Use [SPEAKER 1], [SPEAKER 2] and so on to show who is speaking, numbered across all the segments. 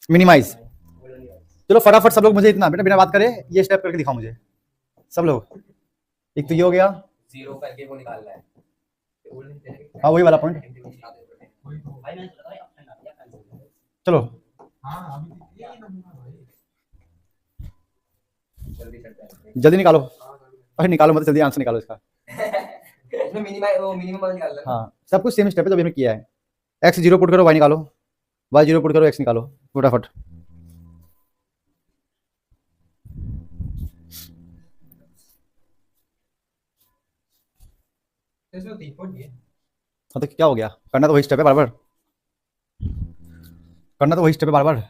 [SPEAKER 1] Minimise. चलो फटाफट सब लोग मुझे इतना बेटा बिना बात करे ये स्टेप करके दिखाओ मुझे सब लोग। एक तो ये हो गया,
[SPEAKER 2] जीरो करके वो निकालना है।
[SPEAKER 1] हाँ वही वाला पॉइंट। चलो जल्दी निकालो, अरे निकालो मतलब जल्दी आंसर निकालो इसका।
[SPEAKER 2] इसमें मिनिमम निकालना है।
[SPEAKER 1] हाँ सब कुछ सेम स्टेप है जो हमने किया है। एक्स 0 पुट करो, वाई निकालो, वाई 0 पुट करो, एक्स निकालो फटाफट। हाँ तो क्या हो गया, करना तो वही स्टेप है बार बार, करना तो वही स्टेप है बार बार।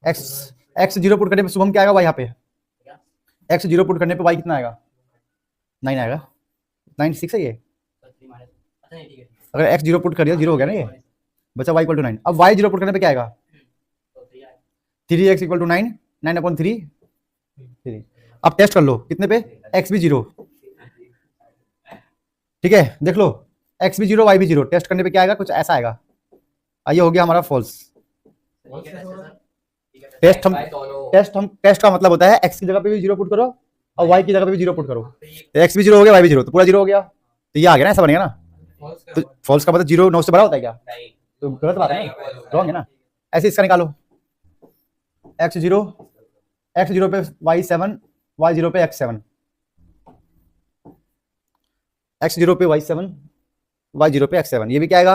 [SPEAKER 1] एक्स 0 पुट करने पे शुभम क्या आएगा वाई, यहाँ पे एक्स 0 पुट करने पे वाई कितना आएगा, 9 आएगा। 9 6 है ये, अगर एक्स 0 पुट कर दिया 0 हो गया ना ये, बचा वाई इक्वल टू 9। अब वाई 0 पुट करने पे क्या आएगा, 3x इक्वल टू 9, 9/3। अब टेस्ट कर लो कितने पे, एक्स भी 0, ठीक है देख लो एक्स भी 0 वाई भी 0, टेस्ट करने पे क्या आएगा, कुछ ऐसा आएगा। आइए हो गया हमारा फॉल्स। टेस्ट का मतलब होता है एक्स की जगह पे भी 0 पुट करो और वाई की जगह पे भी 0 पुट करो, तो एक्स भी 0 हो गया वाई भी 0, तो पूरा 0 हो गया, तो ये आ गया ना, ऐसा बनेगा ना। तो फॉल्स का मतलब 0 9 से बड़ा होता है क्या, तो गलत बात है ना, रॉन्ग है ना। ऐसे इसका निकालो, एक्स 0 पे वाई 7, वाई 0 पे एक्स 7, एक्स 0 पे वाई 7, वाई 0 पे एक्स 7, ये भी क्या आएगा,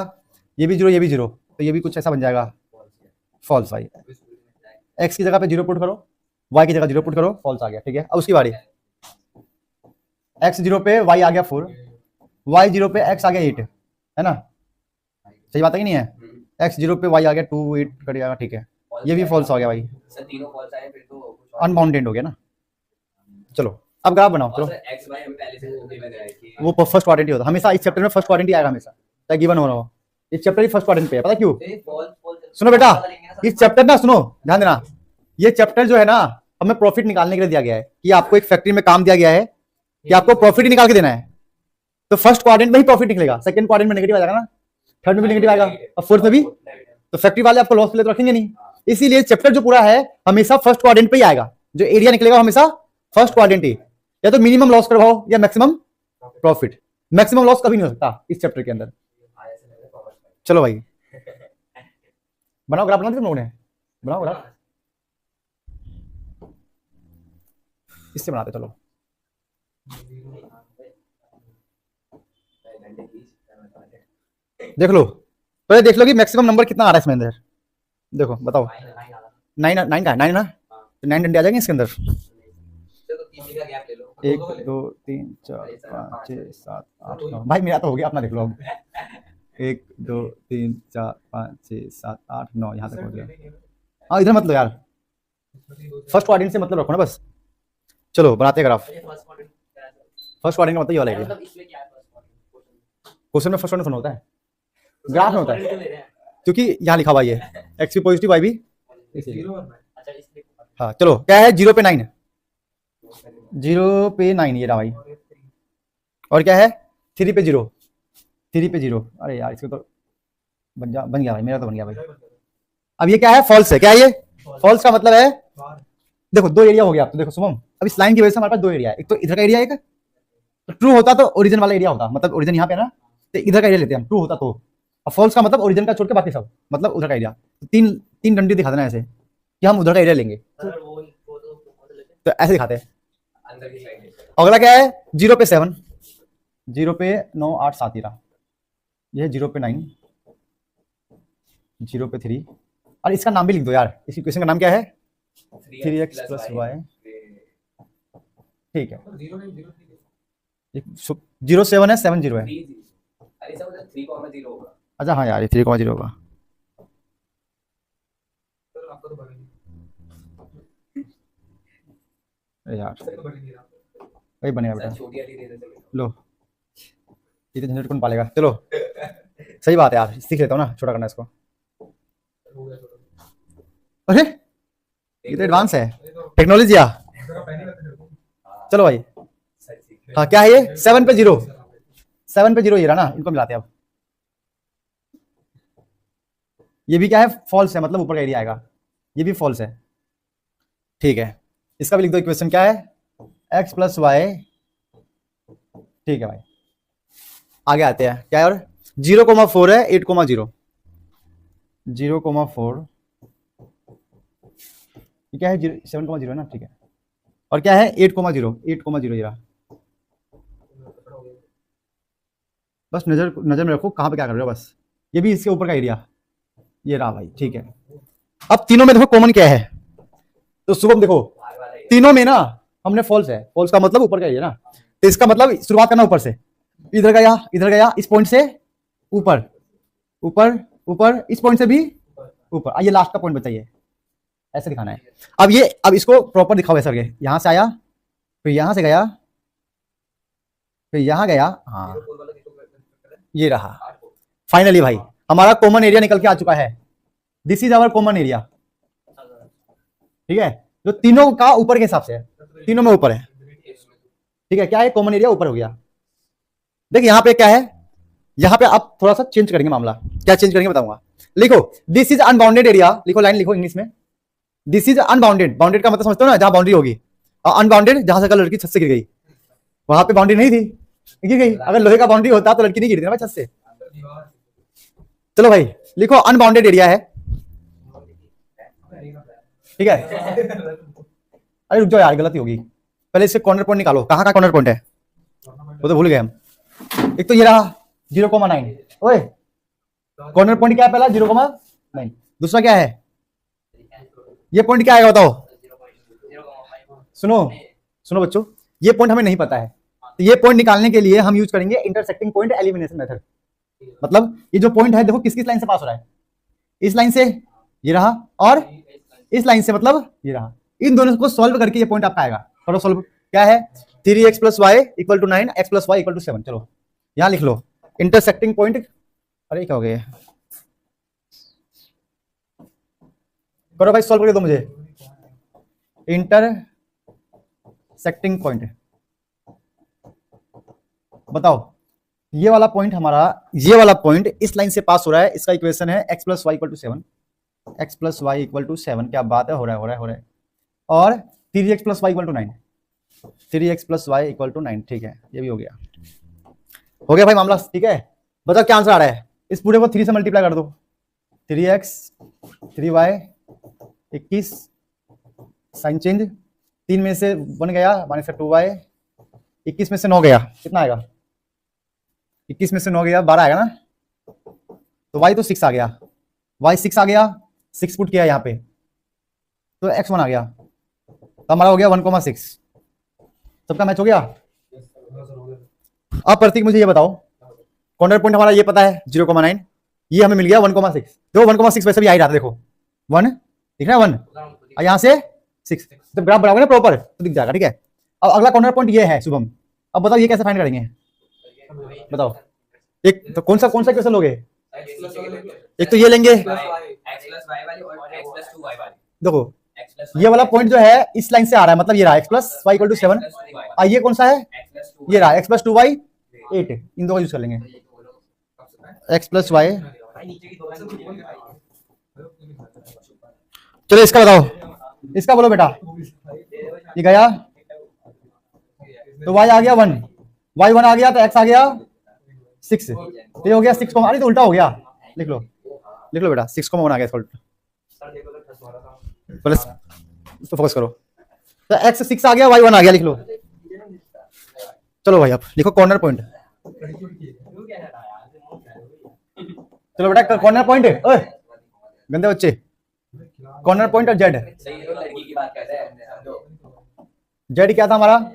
[SPEAKER 1] ये भी 0 ये भी 0, तो ये भी कुछ ऐसा बन जाएगा फॉल्स। भाई एक्स की जगह पे 0 पुट करो, वाई की जगह 0 पुट करो, फॉल्स आ गया, ठीक है। अब उसकी बारी, एक्स 0 पे वाई आ गया 4, वाई 0 पे एक्स आ गया 8, है ना, सही बात है कि नहीं है। एक्स 0 पे वाई आ गया 2 8 कट जाएगा, ठीक है, ये भी फॉल्स हो गया भाई,
[SPEAKER 2] तीनों फॉल्स आए फिर तो
[SPEAKER 1] अनबाउंडेड हो गया ना। चलो अब ग्राफ बनाओ, चलो
[SPEAKER 2] एक्स वाई हमें पहले से गिवन है कि
[SPEAKER 1] वो फर्स्ट क्वाड्रेंट ही होता है हमेशा, इस चैप्टर में फर्स्ट क्वाड्रेंट ही आएगा हमेशा, चाहे गिवन हो रहा हो, इस चैप्टर ही फर्स्ट क्वाड्रेंट पे है, पता क्यों, सुनो बेटा इस चैप्टर ना, सुनो ध्यान देना, ये चैप्टर जो है ना हमें प्रॉफिट निकालने के लिए दिया गया है, कि आपको एक फैक्ट्री में काम दिया गया है कि आपको प्रॉफिट निकाल के देना है, तो फर्स्ट क्वाड्रेंट में ही प्रॉफिट निकलेगा, सेकंड क्वाड्रेंट में नेगेटिव आ जाएगा ना, थर्ड में भी नेगेटिव आएगा और फोर्थ में भी, तो फैक्ट्री वाले आपको लॉस के लिए तो रखेंगे नहीं, इसीलिए चैप्टर जो पूरा है हमेशा फर्स्ट क्वाड्रेंट पे ही आएगा, जो एरिया निकलेगा हमेशा फर्स्ट क्वाड्रेंट ही, या तो मिनिमम लॉस करवाओ या मैक्सिमम प्रॉफिट, मैक्सिमम लॉस कभी नहीं हो सकता इस चैप्टर के अंदर। चलो भाई बनाओ ग्राफ, बना तुम लोगों ने, बनाओ ग्राफ, इससे बनाते चलो, देख लो पहले, देख लो कि मैक्सिमम नंबर कितना आ रहा है इसमें अंदर, देखो बताओ, 9 9 का 9 ना, तो 9 डंडे आ जाएंगे इसके अंदर, 1 2 3 4 5 6 7 8 9, भाई मेरा तो हो गया, अपना देख लो अब, 1 2 3 4 5 6 7 8 9 यहाँ तक हो गया। हाँ इधर मत लो यार, फर्स्ट क्वाड्रेंट से मतलब रखो ना बस। चलो बनाते हैं ग्राफ, फर्स्ट क्वाड्रेंट का मतलब ये वाला एरिया, क्वेश्चन में फर्स्ट क्वाड्रेंट होता है, ग्राफ में होता है, क्योंकि यहाँ लिखा हुआ है एक्स भी पॉजिटिव वाई भी, हाँ चलो क्या है 0 पे 9, 0 पे 9 ये रहा भाई, और क्या है 3 पे 0, 3 पे 0, अरे यार इसको तो बन गया भाई, मेरा तो बन गया भाई। अब ये क्या है, फॉल्स है, क्या है ये, फॉल्स का मतलब है, देखो 2 एरिया हो गया, तो देखो शुभम अब इस लाइन की वजह से हमारे पास 2 एरिया है, एक तो इधर का एरिया, एक तो ट्रू होता तो ओरिजिन वाला एरिया होता, मतलब ओरिजिन यहाँ पे ना, तो इधर का एरिया लेते हैं हम, ट्रू होता तो, और फॉल्स का मतलब ओरिजिन का छोड़ के बाकी सब, मतलब उधर का एरिया, तो तीन डंडी दिखा देना ऐसे कि हम उधर का एरिया लेंगे, तो ऐसे दिखाते हैं। अगला क्या है 0 पे 7, 0 पे 9 8 7 रहा, ये 0 पे 9, 0 पे 3, और इसका नाम भी लिख दो यार, इस इक्वेशन का नाम क्या है 3x + y, ठीक है 0 7 है 7 0 है, अच्छा हाँ यार ये 3,0 होगा, यार वही बनेगा बेटा, लो इतने झंझट कौन पालेगा, चलो सही बात है यार, सीख लेता हूँ ना छोटा करना इसको, अरे ये तो एडवांस है टेक्नोलॉजी आ, चलो भाई हाँ क्या है ये 7 पे 0, 7 पे 0 ये रहा ना, इनको मिलाते हैं अब, ये भी क्या है फॉल्स है, मतलब ऊपर का एरिया आएगा, ये भी फॉल्स है, ठीक है। इसका भी लिख दो इक्वेशन क्या है, x प्लस वाई, ठीक है भाई। आगे आते हैं, क्या है, और 0,4 है, 8,0, 0,4, क्या है, 7,0 है ना, ठीक है। और क्या है, 8,0, 8,0 ये रहा। बस नजर में रखो कहाँ पे क्या कर रहे हो, बस। ये भी इसके ऊपर का एरिया, ये रहा भाई, ठीक है। अब तीनों में देखो कॉमन क्या है, तो शुभम देखो
[SPEAKER 2] बाहर वाला ही।
[SPEAKER 1] तीनों में ना हमने फॉल्स है, फॉल्स का मतलब ऊपर का एरिया ना, तो इसका मतलब शुरुआत करना ऊपर से, इधर गया इस पॉइंट से ऊपर, ऊपर ऊपर, इस पॉइंट से भी ऊपर, ये लास्ट का पॉइंट बताइए, ऐसे दिखाना है। अब इसको प्रॉपर दिखाओ ऐसा करके, यहां से आया, फिर यहां से गया, फिर यहां गया, हाँ
[SPEAKER 2] फोर वाला किसको करता है?
[SPEAKER 1] ये रहा।
[SPEAKER 2] 8 को।
[SPEAKER 1] फाइनली भाई हमारा कॉमन एरिया निकल के आ चुका है, this is our common area, ठीक है, जो तीनों का ऊपर के हिसाब से है, तीनों में ऊपर है, ठीक है। क्या है, कॉमन एरिया ऊपर हो गया। देखिए यहाँ पे क्या है, यहाँ पे आप थोड़ा सा चेंज करेंगे मामला, क्या चेंज करेंगे बताऊंगा। लिखो दिस इज अनबाउंडेड एरिया, लिखो लाइन लिखो इंग्लिश में, दिस इज अनबाउंडेड, बाउंडेड का मतलब समझते हो ना, जहां बाउंड्री होगी, और अनबाउंडेड जहां से लड़की छत से गिर गई, वहां पे बाउंड्री नहीं थी, गिर गई। अगर लोहे का बाउंड्री होता तो लड़की नहीं गिरती ना छत से। चलो भाई लिखो अनबाउंडेड एरिया है, ठीक है। अरे रुक जाओ यार, गलती होगी, पहले इससे कॉर्नर पॉइंट निकालो, कहाँ का कॉर्नर पॉइंट है, वो तो भूल गए हम। एक तो ये रहा 0,9, ओए कॉर्नर पॉइंट क्या है पहला, 0,9। दूसरा क्या है, ये पॉइंट क्या आएगा बताओ, सुनो सुनो बच्चों, ये पॉइंट हमें नहीं पता है, तो ये पॉइंट निकालने के लिए हम यूज करेंगे इंटरसेक्टिंग पॉइंट एलिमिनेशन मेथड। मतलब ये जो पॉइंट है देखो किस किस लाइन से पास हो रहा है, इस लाइन से ये रहा, और इस लाइन से मतलब ये रहा, इन दोनों को सॉल्व करके ये पॉइंट आपका आएगा। करो सॉल्व, क्या है 3x plus y equal to 9, x plus y equal to 7। चलो यहां लिख लो इंटरसेक्टिंग पॉइंट, अरे क्या हो गया, करो भाई सॉल्व करके दो मुझे, इंटरसेक्टिंग पॉइंट बताओ। ये वाला पॉइंट हमारा, ये वाला पॉइंट इस लाइन से पास हो रहा है, इसका इक्वेशन है x plus y equal to 7, x plus y equal to 7, क्या बात है, हो रहा है। और 3x plus y equal to 9, 3x plus y equal to 9, ठीक है, ये भी हो गया भाई मामला, ठीक है। बताओ क्या आंसर आ रहा है, इस पूरे को 3 से मल्टीप्लाई कर दो, 3x 3y 21, साइन चेंज, 3 में से 1 गया, माइनस 2y, 21 में से 9 गया, कितना आएगा, 21 में से 9 गया 12 आएगा ना, तो y तो 6 आ गया, y 6 आ गया, 6 पुट किया यहाँ पे, तो x1 आ गया, तो हमारा हो गया 1,6। सबका मैच हो गया। अब प्रतीक मुझे ये बताओ, कॉर्नर पॉइंट हमारा ये पता है 0,9, ये हमें मिल गया 1,6, तो 1,6 वैसे भी आ ही रहा था, देखो 1 दिख रहा है, 1 और यहाँ से 6, तो ग्राफ बनाओगे ना प्रॉपर तो दिख जाएगा, ठीक है। अब अगला कॉर्नर पॉइंट ये है शुभम, अब बताओ ये कैसे फाइंड करेंगे, बताओ। एक तो कौन सा क्वेश्चन लोगे, एक तो ये लेंगे,
[SPEAKER 2] x प्लस वाई वाली और x प्लस 2y वाली।
[SPEAKER 1] देखो
[SPEAKER 2] x प्लस
[SPEAKER 1] ये वाला पॉइंट जो है इस लाइन से आ रहा है, मतलब ये रहा x plus y equal to 7, और ये कौन सा है,
[SPEAKER 2] x प्लस 2
[SPEAKER 1] ये रहा x प्लस 2y 8, इन दो का यूज कर लेंगे, x प्लस वाई।
[SPEAKER 2] नीचे की दो लाइन तो बोल
[SPEAKER 1] चलो इसका बताओ, इसका बोलो बेटा, ये गया तो y आ गया 1, y1 आ गया तो x आ गया 6, तो ये हो गया 6, अरे तो उल्टा हो गया, लिख लो बेटा 6,1 आ गया इसका उल्टा, प्लस इस पे फोकस करो, तो x 6 आ गया y1 आ गया, लिख लो। चलो भाई अब लिखो कॉर्नर पॉइंट, चलो बेटा कॉर्नर पॉइंट, ओए गंदे बच्चे, कॉर्नर पॉइंट और जेड,
[SPEAKER 2] सही है, लड़की की बात कर रहे हैं समझो।
[SPEAKER 1] जेड क्या था हमारा,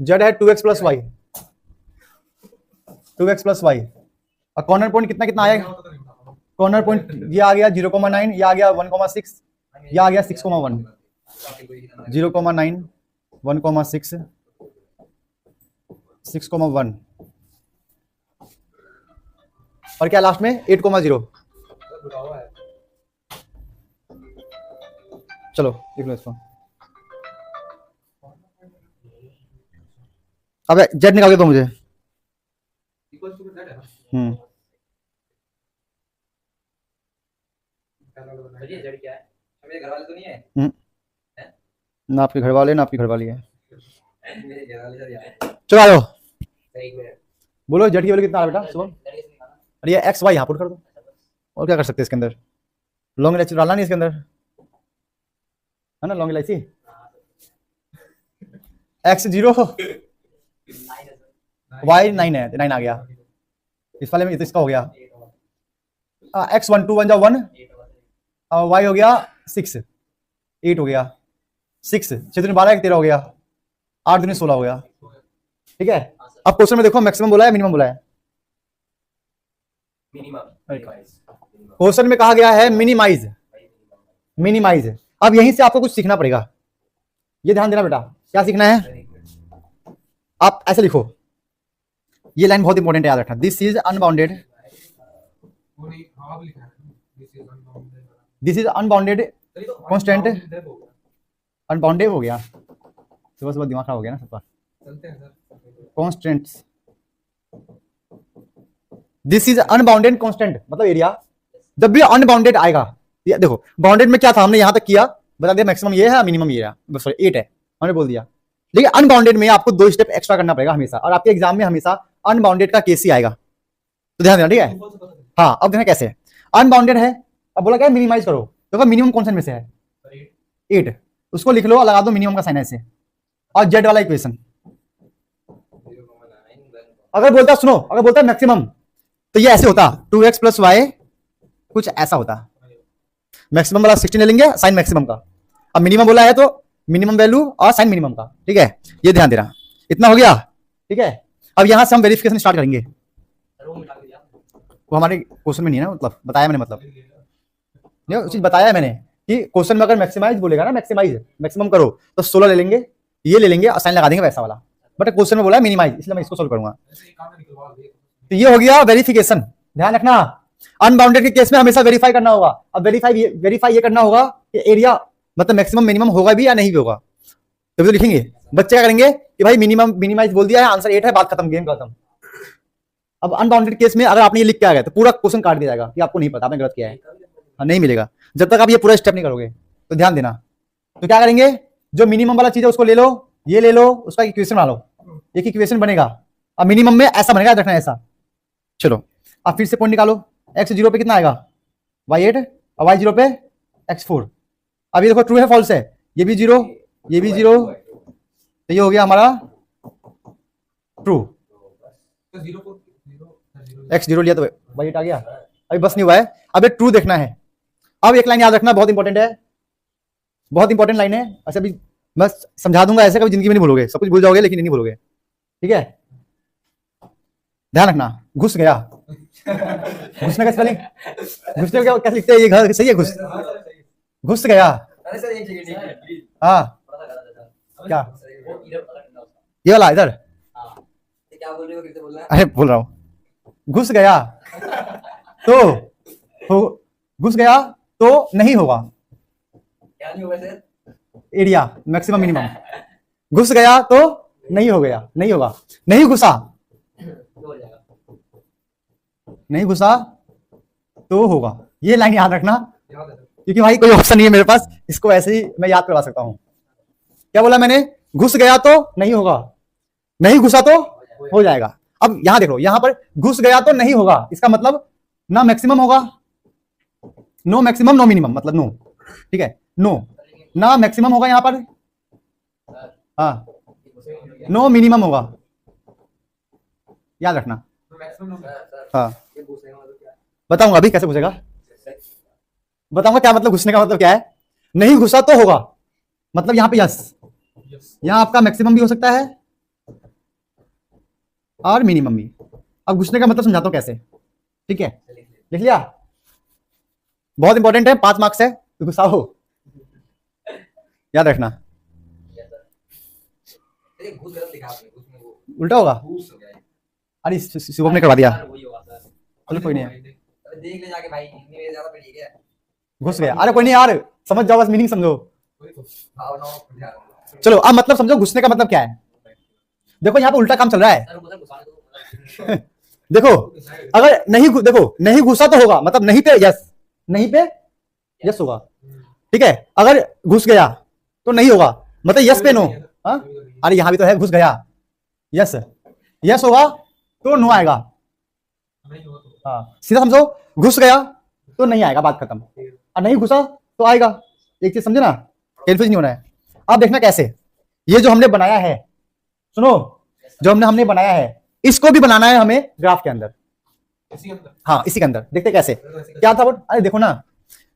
[SPEAKER 1] जेड है 2x plus y, 2x plus y, और कॉर्नर पॉइंट कितना कितना आएगा, कॉर्नर पॉइंट ये आ गया 0,9, ये आ गया 1,6, ये आ गया 6,1, 0,9 1,6 6,1, और क्या लास्ट में 8,0। चलो देख लो इसको, अब जेड निकाल के दो मुझे,
[SPEAKER 2] मेरे घर वाले तो नहीं है।
[SPEAKER 1] ना आपके घर वाले ना आपकी घरवाली है।
[SPEAKER 2] मेरे घर वाले सर यार।
[SPEAKER 1] चलो आ जाओ,
[SPEAKER 2] सर एक मिनट।
[SPEAKER 1] बोलो जेड की वैल्यू कितना आ रहा है बेटा शुभम? अरे ये एक्स वाई यहाँ पुट कर दो, और क्या कर सकते हैं इसके अंदर? लॉन्ग इलायची डालना नहीं इसके अंदर, है ना? लॉन्ग इलायची एक्स 0 वाई 9 है, 9 आ गया इस वाले में, तो इसका हो गया एक्स 1 2 1 जा 1, वाई हो गया 6 8 हो गया 6 6 दूनी 12 1 13 हो गया 8 दूनी 16 हो गया। ठीक है, अब क्वेश्चन में देखो मैक्सिमम बोला है मिनिमम बोला है? क्वेश्चन में कहा गया है मिनिमाइज, मिनिमाइज। अब यहीं से आपको कुछ सीखना पड़ेगा, ये ध्यान देना बेटा। क्या सीखना है? आप ऐसे लिखो, ये लाइन बहुत इंपॉर्टेंट है, याद रखना। This is unbounded, this is unbounded constant, unbounded हो गया, सुबह सुबह दिमाग खराब हो गया ना सबका। Constants, this is unbounded constant मतलब एरिया। जब भी अनबाउंडेड आएगा, ये देखो बाउंडेड में क्या था, हमने यहां तक किया, बता दिया मैक्सिमम ये है, मिनिमम ये है, सॉरी 8 है हमने बोल दिया। लेकिन अनबाउंडेड में आपको 2 स्टेप एक्स्ट्रा करना पड़ेगा हमेशा, और आपके एग्जाम में हमेशा अनबाउंडेड का केस ही आएगा, तो ध्यान देना। ठीक है, हाँ अब देखना कैसे है। अनबाउंडेड है, अब बोला क्या मिनिमाइज करो, तो मिनिमम कौन सा में से है? 8, उसको लिख लो, लगा दो मिनिमम का साइन ऐसे, और जेड वाला इक्वेशन। अगर बोलता सुनो, अगर बोलता मैक्सिमम, तो ये ऐसे होता 2x + y, कुछ ऐसा होता। मैक्सिमम वाला 16 ले लेंगे साइन मैक्सिमम का, अब मिनिमम बोला है तो मिनिमम वैल्यू और साइन मिनिमम का। ठीक है, ये ध्यान देना। इतना हो गया? ठीक है, अब यहां से हम वेरिफिकेशन स्टार्ट करेंगे। वो हमारे क्वेश्चन में नहीं है ना, मतलब बताया मैंने, मतलब नहीं चीज बताया है मैंने कि क्वेश्चन में अगर मैक्सिमाइज बोलेगा ना, मैक्सिमाइज मैक्सिमम करो, तो 16 ले लेंगे, ये ले लेंगे और साइन लगा देंगे वैसा वाला। बट क्वेश्चन में बोला है मिनिमाइज, इसलिए मैं इसको सोल्व करूंगा। तो ये हो गया वेरिफिकेशन, ध्यान रखना। अनबाउंडेड के केस में हमेशा वेरीफाई करना होगा। अब वेरीफाई ये करना होगा कि एरिया मतलब मैक्सिमम मिनिमम होगा भी या नहीं भी होगा। तो भी तो लिखेंगे, बच्चे क्या करेंगे कि भाई मिनिमम मिनिमाइज बोल दिया है, आंसर 8 है, बात खत्म, गेम खत्म। अब अनबाउंडेड केस में अगर आपने ये लिख के आ गए तो पूरा क्वेश्चन काट दिया जाएगा कि आपको नहीं पता, आपने गलत किया है, नहीं मिलेगा जब तक आप ये पूरा स्टेप नहीं करोगे। तो ध्यान देना। तो क्या करेंगे, जो मिनिमम वाला चीज है उसको ले लो, ये ले लो, उसका इक्वेशन बना लो, एक इक्वेशन बनेगा। अब मिनिमम में ऐसा बनेगा, रखना ऐसा। चलो अब फिर से पॉइंट निकालो, x 0 पे कितना आएगा, y8, और y 0 पे x4। अब ये देखो ट्रू है फॉल्स है, ये भी 0 ये भी 0, तो ये हो गया हमारा ट्रू। x 0 लिया तो y8 आ गया, अभी बस नहीं हुआ है, अब ये ट्रू देखना है। अब एक लाइन याद रखना, बहुत इंपॉर्टेंट है, बहुत इंपॉर्टेंट लाइन है। अच्छा अभी मैं समझा दूंगा, ऐसे कभी जिंदगी में नहीं भूलोगे, सब कुछ भूल जाओगे लेकिन नहीं भूलोगे। ठीक है, ध्यान रखना। घुस गया, घुसने का स्पेलिंग, घुसने का कैसे लिखते हैं? ये घर सही है, घुस गया।
[SPEAKER 2] अरे सर एक सेकंड,
[SPEAKER 1] हाँ क्या ये वाला इधर,
[SPEAKER 2] क्या बोल रहे हो, किससे बोल रहा है?
[SPEAKER 1] अरे बोल रहा हूँ घुस गया तो घुस गया तो नहीं होगा,
[SPEAKER 2] क्या नहीं होगा सर?
[SPEAKER 1] Area maximum minimum. घुस गया तो नहीं हो गया, नहीं होगा। नहीं घुसा,
[SPEAKER 2] हो जाएगा।
[SPEAKER 1] नहीं घुसा तो होगा। ये लाइन याद रखना, क्योंकि भाई कोई ऑप्शन नहीं है मेरे पास, इसको ऐसे ही मैं याद करवा सकता हूं। क्या बोला मैंने? घुस गया तो नहीं होगा, नहीं घुसा तो हो जाएगा। अब यहां देखो, यहां पर घुस गया तो नहीं होगा, इसका मतलब ना मैक्सिमम होगा, नो मैक्सिमम नो मिनिमम, मतलब नो। ठीक है, नो ना मैक्सिमम होगा यहां पर, हाँ नो मिनिमम होगा, याद रखना। हाँ बताऊंगा अभी कैसे घुसेगा, बताऊंगा क्या मतलब घुसने का मतलब क्या है। नहीं घुसा तो होगा, मतलब यहां पे यस, यहां आपका मैक्सिमम भी हो सकता है और मिनिमम भी। अब घुसने का मतलब समझाता हूं कैसे। ठीक है, लिख लिया, बहुत इंपॉर्टेंट है, 5 मार्क्स है, तो घुसाओ, याद रखना।
[SPEAKER 2] घुस गलत लिखा आपने, घुस में वो
[SPEAKER 1] उल्टा होगा,
[SPEAKER 2] घुस हो गया।
[SPEAKER 1] अरे शुभम ने करवा दिया,
[SPEAKER 2] वही होगा सर।
[SPEAKER 1] चलो कोई नहीं है।
[SPEAKER 2] अरे देख ले जाके भाई, हिंदी में ज्यादा पढ़ी है।
[SPEAKER 1] घुस गया, अरे कोई नहीं यार, समझ जाओ, बस मीनिंग समझो।
[SPEAKER 2] भावनाओं को ध्यान।
[SPEAKER 1] चलो अब मतलब समझो घुसने का मतलब क्या है। देखो यहाँ पे उल्टा काम चल रहा है।
[SPEAKER 2] सर उधर घुसाने दो।
[SPEAKER 1] देखो अगर नहीं देखो नहीं घुसा तो होगा, मतलब नहीं पे यस, नहीं पे यस होगा। ठीक है, अगर घुस गया तो नहीं होगा, मतलब यस पे नो। हाँ, अरे यहां भी तो है घुस गया, यस यस होगा तो नो आएगा। हाँ, सीधा समझो, घुस गया तो नहीं आएगा, बात खत्म। और नहीं घुसा तो आएगा। एक चीज समझे ना, कंफ्यूज नहीं होना है। अब देखना कैसे, ये जो हमने बनाया है, सुनो, जो हमने बनाया है, इसको भी बनाना है हमें ग्राफ के अंदर। हाँ, इसी के अंदर देखते कैसे, क्या था वो। अरे देखो ना,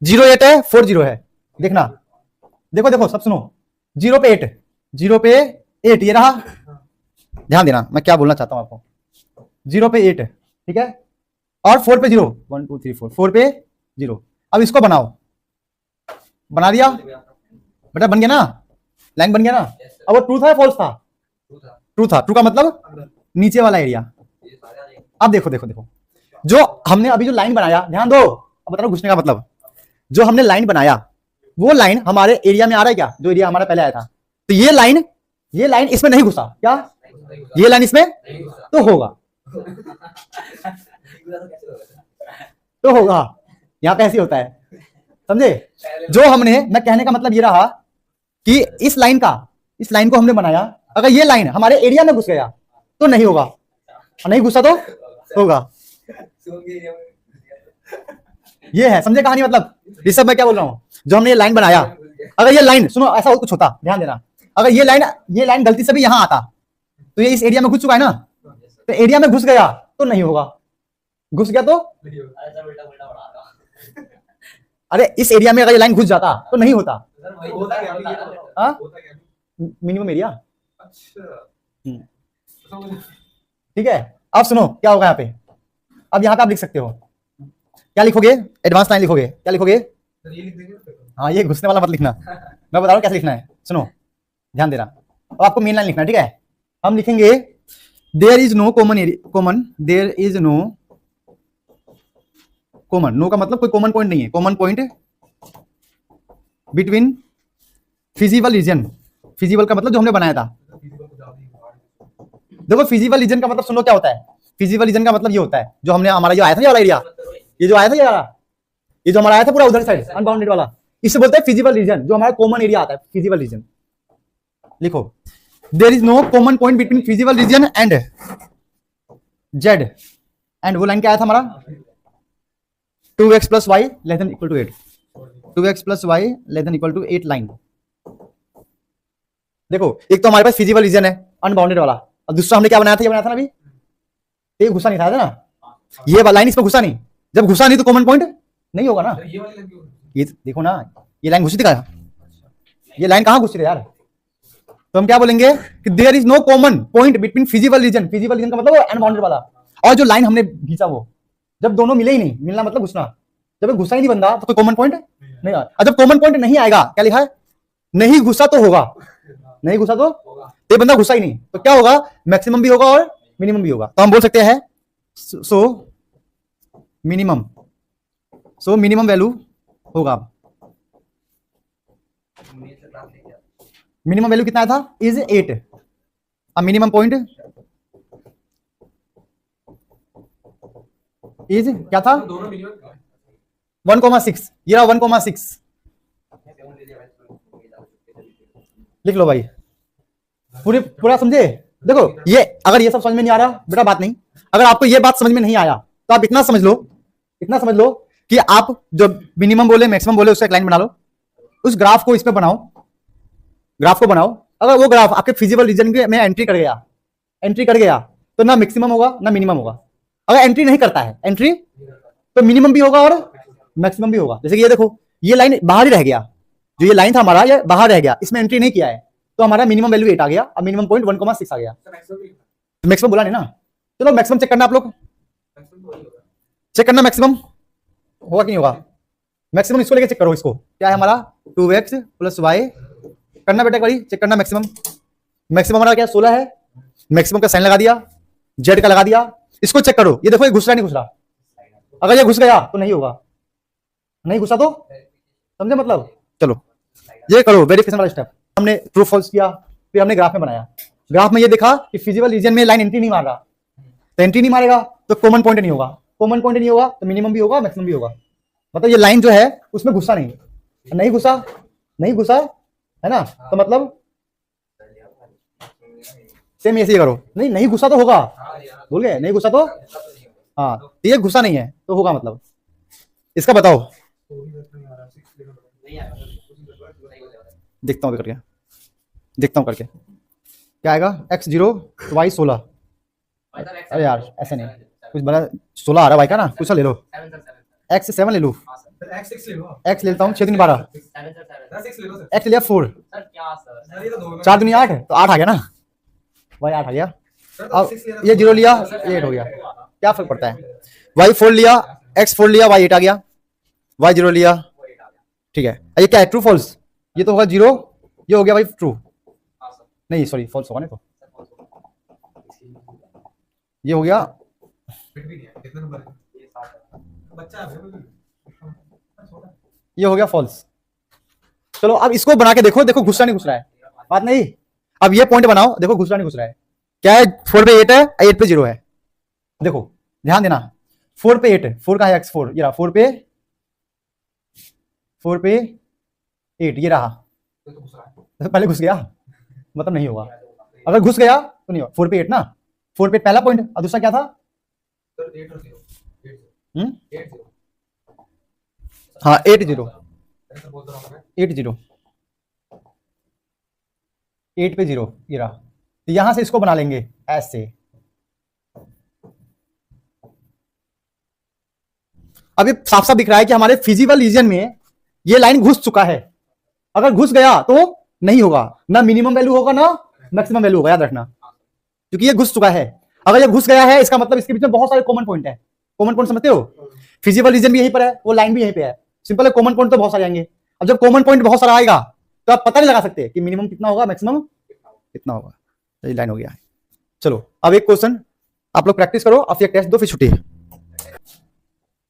[SPEAKER 1] 08 है, 40 है, देखना, देखो देखो सब सुनो, 0 पे 8, 0 पे 8 ये रहा, ध्यान देना मैं क्या बोलना चाहता हूं आपको। 0 पे 8, ठीक है, और 4 पे 0, 1 2 3 4, 4 पे 0। अब इसको बनाओ, बना दिया बेटा, बन गया ना, लाइन बन गया ना। अब वो ट्रू था या फॉल्स था? ट्रू था। ट्रू का मतलब नीचे वाला एरिया। अब देखो देखो देखो, जो हमने अभी जो लाइन बनाया, ध्यान दो, अब बता रहा हूं घुसने का मतलब। जो हमने लाइन बनाया, वो लाइन हमारे एरिया में आ रहा है क्या, जो एरिया हमारा पहले आया था। तो ये लाइन इसमें नहीं घुसा क्या, ये लाइन इसमें तो होगा, तो होगा। यहां पे ऐसे होता है, समझे। जो हमने, मैं कहने का मतलब ये रहा कि इस लाइन को हमने बनाया, अगर ये लाइन हमारे एरिया में घुस गया तो नहीं होगा, और नहीं घुसा तो होगा। ये है, समझे कहानी मतलब। ये सब मैं क्या बोल रहा हूं, जो हमने ये लाइन बनाया, अगर ये लाइन, सुनो ऐसा कुछ होता, ध्यान देना, अगर ये लाइन गलती से भी यहां आता, तो ये इस एरिया में घुस चुका है ना, तो एरिया में घुस गया तो नहीं होगा, घुस गया तो, अरे इस एरिया में अगर ये लाइन घुस जाता तो नहीं होता। मिनिमम एरिया, ठीक है। अब सुनो क्या होगा यहाँ पे, अब यहाँ पे आप लिख सकते हो, क्या लिखोगे, एडवांस लाइन लिखोगे, क्या लिखोगे। हाँ, ये घुसने वाला मत लिखना, मैं बता रहा हूँ कैसे लिखना है, सुनो ध्यान देना। अब आपको मेन लाइन लिखना है, ठीक है। हम लिखेंगे there is no common, there is no common, no का मतलब कोई कॉमन पॉइंट नहीं है, common point between feasible region. Feasible का मतलब जो हमने बनाया था, देखो फिजिबल रीजन का मतलब सुनो क्या होता है। फिजिबल रीजन का मतलब ये होता है, जो हमने हमारा जो आया था, ये वाला एरिया, ये जो आया था, ये जो हमारा आया था पूरा उधर साइड अनबाउंडेड वाला, इसे बोलते हैं फिजिबल रीजन, जो हमारा कॉमन एरिया आता है, फिजिबल रीजन। लिखो there is no common point between feasible region and z, and वो लाइन क्या आया था हमारा, 2x plus y less than equal to 8, 2x plus y less than equal to 8 line. देखो एक तो हमारे पास फिजिबल रीजन है अनबाउंडेड वाला, और दूसरा हमने क्या बनाया था, ये बनाया था ना अभी, ये घुसा नहीं था ना, ये लाइन इसमें घुसा नहीं, जब घुसा नहीं तो कॉमन पॉइंट नहीं होगा ना। ये देखो ना, ये लाइन घुसी थी क्या, ये लाइन कहां घुसी थी यार। तो हम क्या बोलेंगे कि there is no common point between feasible region, feasible region का मतलब वो अनबाउंडेड वाला, और जो लाइन हमने खींचा वो, जब दोनों मिले ही नहीं, मिलना मतलब घुसना, जब घुसा ही नहीं बंदा तो कोई कॉमन पॉइंट नहीं आया। और जब कॉमन पॉइंट नहीं आएगा, क्या लिखा है, नहीं घुसा तो होगा, नहीं घुसा तो ये बंदा घुसा ही नहीं, तो क्या होगा, मैक्सिमम भी होगा और मिनिमम भी होगा। तो हम बोल सकते हैं सो मिनिमम वैल्यू होगा। मिनिमम वैल्यू कितना था, इज 8, अब मिनिमम पॉइंट इज क्या था, 1,6, ये रहा 1,6, लिख लो भाई, पूरा समझे। देखो ये अगर ये सब समझ में नहीं आ रहा बेटा बात नहीं, अगर आपको ये बात समझ में नहीं आया तो आप इतना समझ लो कि आप जो मिनिमम बोले मैक्सिमम बोले उसका एक लाइन बना लो, उस ग्राफ को इस पे बनाओ, ग्राफ को बनाओ। अगर वो ग्राफ आपके फिजिबल रीजन में एंट्री कर गया तो ना मैक्सिमम होगा ना मिनिमम होगा। अगर एंट्री नहीं करता है, एंट्री तो मिनिमम भी होगा और मैक्सिमम भी होगा। जैसे कि ये देखो, ये लाइन बाहर ही रह गया, जो ये लाइन था हमारा ये बाहर रह गया, इसमें एंट्री नहीं किया है, तो हमारा मिनिमम वैल्यू 8 आ गया, अब मिनिमम पॉइंट 1,6 आ गया। मैक्सिमम बोला नहीं ना, चलो मैक्सिमम चेक करना, आप लोग चेक करना मैक्सिमम होगा कि नहीं होगा। मैक्सिमम इसको लेके चेक करो, इसको क्या है हमारा 2x + y करना बेटा, एक चेक करना मैक्सिमम हमारा क्या 16 है, मैक्सिमम का साइन लगा दिया, जेड का लगा दिया, इसको चेक करो। ये देखो ये घुस रहा नहीं घुस रहा, अगर ये घुस गया तो नहीं होगा, नहीं घुसा तो समझे मतलब। चलो ये करो वेरिफिकेशन वाला स्टेप, हमने ट्रू फॉल्स किया, फिर हमने ग्राफ में बनाया, ग्राफ में ये देखा कि फिजिबल रीजन में लाइन एंट्री नहीं मार रहा, तो एंट्री नहीं मारेगा तो कॉमन पॉइंट नहीं होगा, कॉमन पॉइंट नहीं होगा तो मिनिमम भी होगा मैक्सिमम भी होगा, मतलब ये लाइन जो है उसमें घुसा नहीं, नहीं घुसा, नहीं घुसा है ना, तो मतलब सेम ऐसे ही करो। नहीं नहीं घुसा तो होगा, भूल गए, नहीं घुसा तो हाँ, तो ये घुसा नहीं है तो होगा मतलब। इसका बताओ, देखता हूँ करके, देखता हूँ करके क्या आएगा। x0 y 16। अरे यार ऐसे नहीं, कुछ बड़ा 16 आ रहा है y का ना, कुछ ले लो। x 7 ले लो, x ले लेता हूँ 6 दूनी 12, x लिया 4, 4 दूनी 8, तो 8 आ गया ना, y 8 आ गया। अब ये 0 लिया, ये 8 हो गया, क्या फर्क पड़ता है। y 4 लिया, x 4 लिया, y 8 आ गया, y 0 लिया, ठीक है। ये क्या है, ट्रू फॉल्स, ये तो होगा 0, ये हो गया भाई ट्रू, नहीं सॉरी फॉल्स होगा नहीं, तो ये हो गया, ये हो गया फॉल्स। चलो अब इसको बना के देखो, देखो घुस रहा नहीं घुस रहा है, बात नहीं। अब ये पॉइंट बनाओ, देखो घुस रहा नहीं घुस रहा है, क्या है 4 पे 8 है, 8 पे 0 है, देखो ध्यान देना, 4 पे 8 है, 4 का है x4, ये रहा 4 पे 8, ये रहा, तो पहले घुस गया मतलब नहीं होगा, अगर घुस गया तो नहीं होगा। 4 पे 8 ना, 4 पे पहला पॉइंट, और दूसरा क्या था, हाँ 8 0, 8 0, 8 पे 0, ये रहा, तो यहां से इसको बना लेंगे ऐसे। अब ये साफ साफ दिख रहा है कि हमारे फिजिकल रीजन में ये लाइन घुस चुका है, अगर घुस गया तो नहीं होगा, ना मिनिमम वैल्यू होगा ना मैक्सिमम वैल्यू होगा, याद रखना, क्योंकि ये घुस चुका है। अगर ये घुस गया है इसका मतलब इसके बीच में बहुत सारे कॉमन पॉइंट है, कॉमन पॉइंट समझते हो, फिजिकल रीजन भी यहीं पर है, वो लाइन भी यहीं पे है, सिंपल है, कॉमन पॉइंट तो बहुत सारे आएंगे। अब जब कॉमन पॉइंट बहुत सारा आएगा तो आप पता नहीं लगा सकते कि मिनिमम कितना होगा मैक्सिमम कितना होगा, तो ये लाइन हो गया। चलो अब एक क्वेश्चन आप लोग प्रैक्टिस करो, अब ये टेस्ट दो फिर छुट्टी।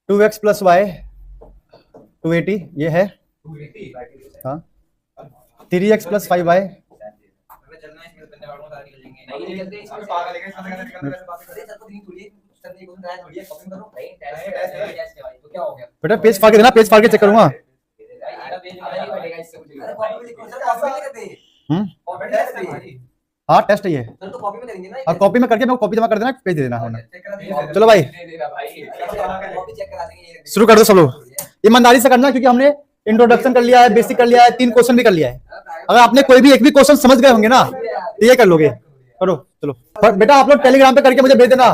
[SPEAKER 1] 2x + y 280 ये है, हाँ 3x + 5y, बेटा पेज फाड़ के देना, पेज फाड़ के चेक करूंगा। हाँ टेस्ट है ये, और कॉपी में करके मेरे को कॉपी जमा कर देना, पेज दे देना होना। चलो भाई शुरू कर दो सब लोग, ईमानदारी से करना, क्योंकि हमने इंट्रोडक्शन कर लिया है, बेसिक कर लिया है, 3 क्वेश्चन भी कर लिया है। अगर आपने कोई भी एक भी क्वेश्चन समझ गए होंगे ना तो ये कर लोगे, करो। चलो पर बेटा आप लोग टेलीग्राम पे करके मुझे भेज देना,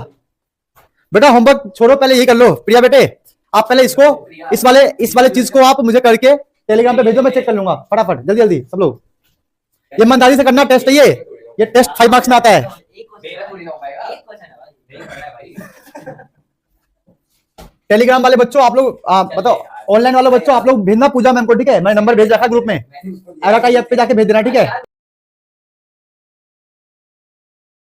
[SPEAKER 1] बेटा होमवर्क छोड़ो, पहले ये कर लो। प्रिया बेटे आप पहले इसको, इस वाले चीज को आप मुझे करके टेलीग्राम पे भेजो, मैं चेक कर लूंगा फटाफट, जल्दी जल्दी सब लोग। ये ईमानदारी से करना, टेस्ट है ये टेस्ट 5 मार्क्स में आता है। टेलीग्राम वाले बच्चों आप लोग बताओ, ऑनलाइन वाले बच्चों आप लोग भेजना पूजा मैम को, ठीक है, मैंने नंबर भेज रखा ग्रुप में, अगर कहीं ऐप पे जाके भेज देना, ठीक है।